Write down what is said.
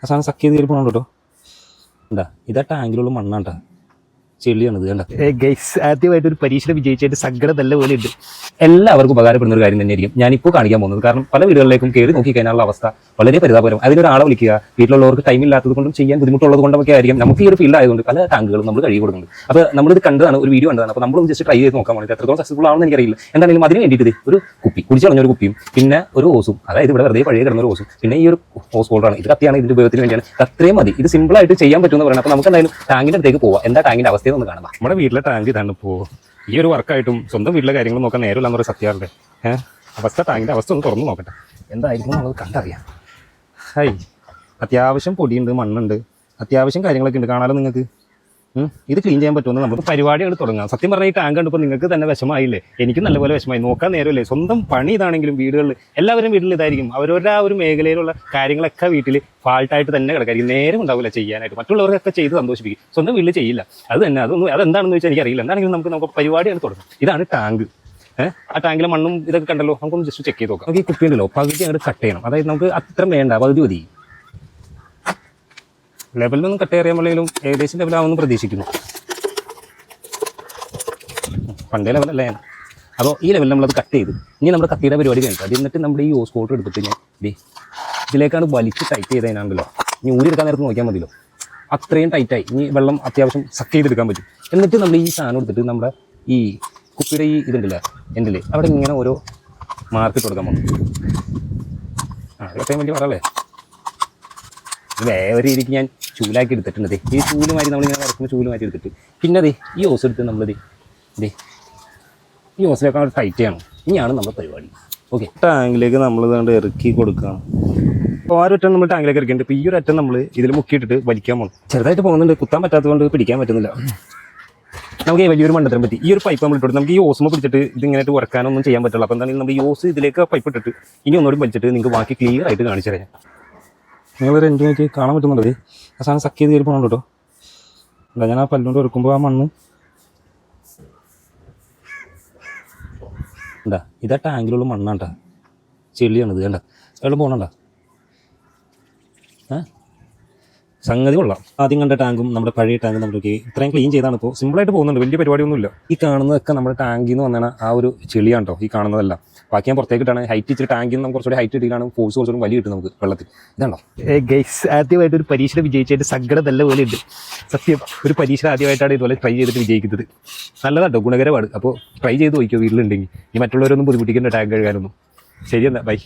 ആ സാധനം സക്ക് ചെയ്ത് കയറി പോകണം കേട്ടോ. എന്താ ഇതാ ടാങ്കിലുള്ള മണ്ണാണ്ടാ, ചെളിയാണിത് കണ്ട. ആദ്യമായിട്ട് ഒരു പരീക്ഷ വിജയിച്ചതിന്റെ സങ്കടം നല്ല പോലെ ഉണ്ട്. എല്ലാവർക്കും ഉപകാരപ്പെടുന്ന ഒരു കാര്യം തന്നെയായിരിക്കും ഞാനിപ്പോൾ കാണിക്കാൻ പോകുന്നത്. കാരണം പല വീടുകളിലേക്കും കയറി നോക്കി കഴിഞ്ഞാലുള്ള അവസ്ഥ വളരെ പരിതാപകരം. അതിനൊരാളെ വിളിക്കുക, വീട്ടിലുള്ളവർക്ക് ടൈം ഇല്ലാത്തത് കൊണ്ടും ചെയ്യാൻ ബുദ്ധിമുട്ടുള്ളത് കൊണ്ടൊക്കെ ആയിരിക്കും. നമുക്ക് ഈ ഒരു ഫീൽഡ് ആയതുകൊണ്ട് പല ടാങ്കുകളും നമ്മൾ കഴുകി കൊടുക്കുന്നുണ്ട്. അപ്പോൾ നമ്മളിത് കണ്ടതാണ്, ഒരു വീഡിയോ കണ്ടതാണ്. അപ്പോൾ നമ്മളൊന്ന് ജസ്റ്റ് ട്രൈ ചെയ്ത് നോക്കാൻ വേണ്ടി എത്രത്തോളം സക്സസ്ഫുൾ ആണെന്ന് എനിക്കറിയില്ല. എന്താണെങ്കിലും അതിന് വേണ്ടിയിട്ട് ഒരു കുപ്പി കുടിച്ച് കളഞ്ഞൊരു കുപ്പിയും പിന്നെ ഒരു ഓസും, അതായത് ഇവിടെ വെറുതെ പഴയ കിടന്ന ഒരു ഓസും പിന്നെ ഈ ഒരു ഹോസ് ഹോൾഡറാണ്. ഇത് കത്തിയാണ് ഇതിന്റെ ഉപയോഗത്തിന് വേണ്ടിയാണ്. അത്രയും മതി, ഇത് സിമ്പിൾ ആയിട്ട് ചെയ്യാൻ പറ്റുമെന്ന് പറയുന്നത്. അപ്പോൾ നമുക്ക് എന്തായാലും ടാങ്കിന്റെ അടുത്തേക്ക് പോവാം. എന്താ ടാങ്കിന്റെ അവസ്ഥയെന്ന് കാണാം. നമ്മുടെ വീട്ടിലെ ടാങ്ക് ഇതാണ്. ഇപ്പോൾ ഈ ഒരു വർക്കായിട്ടും സ്വന്തം വീട്ടിലെ കാര്യങ്ങൾ നോക്കാൻ നേരമില്ലെന്ന് പറയുന്നത് സത്യമാണല്ലേ. അവസ്ഥ ടാങ്കിൻ്റെ അവസ്ഥ ഒന്ന് തുറന്നു നോക്കട്ടെ, എന്തായിരിക്കും എന്നുള്ളത് കണ്ടറിയാം. അത്യാവശ്യം പൊടിയുണ്ട്, മണ്ണുണ്ട്, അത്യാവശ്യം കാര്യങ്ങളൊക്കെ ഉണ്ട്. കാണാലോ നിങ്ങൾക്ക്. ഇത് ക്ലീൻ ചെയ്യാൻ പറ്റുമെന്ന് നമുക്ക് പരിപാടികൾ തുടങ്ങാം. സത്യം പറഞ്ഞാൽ ഈ ടാങ്ക് കണ്ടപ്പോൾ നിങ്ങൾക്ക് തന്നെ വിഷമമായില്ലേ? എനിക്ക് നല്ലപോലെ വിഷമമായി. നോക്കാൻ നേരമല്ലേ, സ്വന്തം പണി ഇതാണെങ്കിലും വീടുകളിൽ എല്ലാവരും വീട്ടിൽ ഇതായിരിക്കും. അവരവരുടെ ആ ഒരു മേഖലയിലുള്ള കാര്യങ്ങളൊക്കെ വീട്ടിൽ ഫാൾട്ടായിട്ട് തന്നെ കിടക്കായിരിക്കും. നേരം ഉണ്ടാവില്ല ചെയ്യാനായിട്ട്. മറ്റുള്ളവർക്കൊക്കെ ചെയ്ത് സന്തോഷിപ്പിക്കും, സ്വന്തം വീട്ടിൽ ചെയ്യില്ല. അത് തന്നെ അതെന്താണെന്ന് വെച്ചാൽ എനിക്കറിയില്ല. എന്താണെങ്കിലും നമുക്ക് പരിപാടികൾ തുടങ്ങും. ഇതാണ് ടാങ്ക്. ആ ടാങ്കിലെ മണ്ണും ഇതൊക്കെ കണ്ടല്ലോ, നമുക്കൊന്ന് ജസ്റ്റ് ചെക്ക് ചെയ്ത് നോക്കാം. നമുക്ക് ഈ കുപ്പി ഉണ്ടല്ലോ പകുതി അങ്ങോട്ട് കട്ട് ചെയ്യണം. അതായത് നമുക്ക് അത്ര വേണ്ട, പകുതി മതി. ലെവലിനൊന്നും കട്ട് ചെയ്യാൻ പറ്റില്ലെങ്കിലും ഏകദേശം ലെവലാവുമെന്ന് പ്രതീക്ഷിക്കുന്നു. പണ്ടേ ലെവലല്ലേ. അപ്പോൾ ഈ ലെവലിൽ നമ്മളത് കട്ട് ചെയ്ത് ഇനി നമ്മുടെ കത്തിയുടെ പരിപാടി കഴിഞ്ഞു. അത് എന്നിട്ട് നമ്മുടെ ഈ ഓസ് കോട്ട് എടുത്തിട്ട് ഞാൻ ഇതിലേക്കാണ് വലിച്ച് ടൈറ്റ് ചെയ്തതിനാണല്ലോ. ഇനി ഊരിയെടുക്കാൻ നേരത്ത് നോക്കിയാൽ മതിയല്ലോ. അത്രയും ടൈറ്റായി. ഇനി വെള്ളം അത്യാവശ്യം സക്ക് ചെയ്തെടുക്കാൻ പറ്റും. എന്നിട്ട് നമ്മൾ ഈ സാധനം എടുത്തിട്ട് നമ്മുടെ ഈ കുപ്പിയുടെ ഈ ഇതുണ്ടല്ലോ എൻ്റെ അവിടെ ഇങ്ങനെ ഓരോ മാർക്കിട്ട് കൊടുക്കാൻ പോകും. അത്രയും വലിയ പറയല്ലേ. വേറെ രീതിക്ക് ഞാൻ ചൂലാക്കി എടുത്തിട്ടുണ്ട്. ഈ ചൂല് മാറ്റി നമ്മളിങ്ങനെ വരക്കുമ്പോൾ ചൂല് മാറ്റി എടുത്തിട്ട് പിന്നെ ഈ ഓസ് എടുത്ത് നമ്മളിത് ഈ ഓസിലേക്കാണ് ടൈറ്റ് ചെയ്യണം. ഇനിയാണ് നമ്മുടെ പരിപാടി. ഓക്കെ, ടാങ്കിലേക്ക് നമ്മൾ ഇതാണ്ട് ഇറക്കി കൊടുക്കാം. അപ്പോൾ ആ ഒരു അറ്റം നമ്മൾ ടാങ്കിലേക്ക് ഇറക്കിയിട്ടുണ്ട്. ഇപ്പോൾ ഈ ഒരു അറ്റം നമ്മൾ ഇതിൽ മുക്കിയിട്ടിട്ട് വലിക്കാൻ പോകും. ചെറുതായിട്ട് പോകുന്നുണ്ട്, കുത്താൻ പറ്റാത്തതുകൊണ്ട് പിടിക്കാൻ പറ്റുന്നില്ല. നമുക്ക് ഈ വലിയൊരു മണ്ടത്തിനെ പറ്റി ഈ ഒരു പൈപ്പ് നമ്മൾ ഇട്ടിട്ട് നമുക്ക് ഈ ഓസുമ പിടിച്ചിട്ട് ഇതിങ്ങനെയായിട്ട് ഉറക്കാനൊന്നും ചെയ്യാൻ പറ്റില്ല. അപ്പോൾ എന്താണെങ്കിൽ നമ്മൾ ഈ ഓസ് ഇതിലേക്ക് പൈപ്പ് ഇട്ടിട്ട് ഇനി ഒന്നുകൂടി വലിച്ചിട്ട് നിങ്ങൾക്ക് ബാക്കി ക്ലിയർ ആയിട്ട് കാണിച്ചു തരാം. നിങ്ങളൊരു എൻ്റെ നോക്കി കാണാൻ പറ്റുന്നുള്ളത് ആ സാധനം സക്ക് ചെയ്ത് കയറി പോകണം കേട്ടോ. എന്താ ഞാൻ ആ പല്ലുകൊണ്ട് ഉറക്കുമ്പോൾ ആ മണ്ണ് എന്താ ഇതാ ടാങ്കിലുള്ള മണ്ണാണ്ടാ, ചെളിയാണിത് കണ്ട. വെള്ളം പോകണണ്ട. സംഗതി കൊള്ളാം. ആദ്യം കണ്ട ടാങ്കും നമ്മുടെ പഴയ ടാങ്കും നമ്മളൊക്കെ ഇത്രയും ക്ലീൻ ചെയ്താണ്. ഇപ്പോൾ സിമ്പിളായിട്ട് പോകുന്നുണ്ട്, വലിയ പരിപാടിയൊന്നുമില്ല. ഈ കാണുന്നതൊക്കെ നമ്മുടെ ടാങ്കിൽ നിന്ന് വന്നാണ് ആ ഒരു ചെളിയാണ് കേട്ടോ ഈ കാണുന്നതെല്ലാം. ബാക്കി ഞാൻ പുറത്തേക്ക് ഇട്ടാണ് ഹൈറ്റ് ഇച്ചിരി ടാങ്കിൽ നിന്ന് നമുക്ക് കുറച്ചുകൂടി ഹൈറ്റ് ഇട്ടിട്ടാണ് ഫോഴ്സ് കുറച്ചുകൂടി വലിയ കിട്ടും നമുക്ക് വെള്ളത്തിൽ. ഇതാണോ ആദ്യമായിട്ട് ഒരു പരീക്ഷ വിജയിച്ചതിന്റെ സങ്കടം നല്ല പോലെ ഉണ്ട്. സത്യം, ഒരു പരീക്ഷ ആദ്യമായിട്ടാണ് ഇതുപോലെ ട്രൈ ചെയ്തിട്ട് വിജയിക്കുന്നത്. നല്ലതാട്ടോ, ഗുണകരമാണ്. അപ്പോൾ ട്രൈ ചെയ്ത് നോക്കിയോ വീട്ടിലുണ്ടെങ്കിൽ. ഈ മറ്റുള്ളവരൊന്നും ബുദ്ധിമുട്ടിക്കേണ്ട ടാങ്ക് കഴുകാനൊന്നും. ശരി എന്നാ, ബൈ.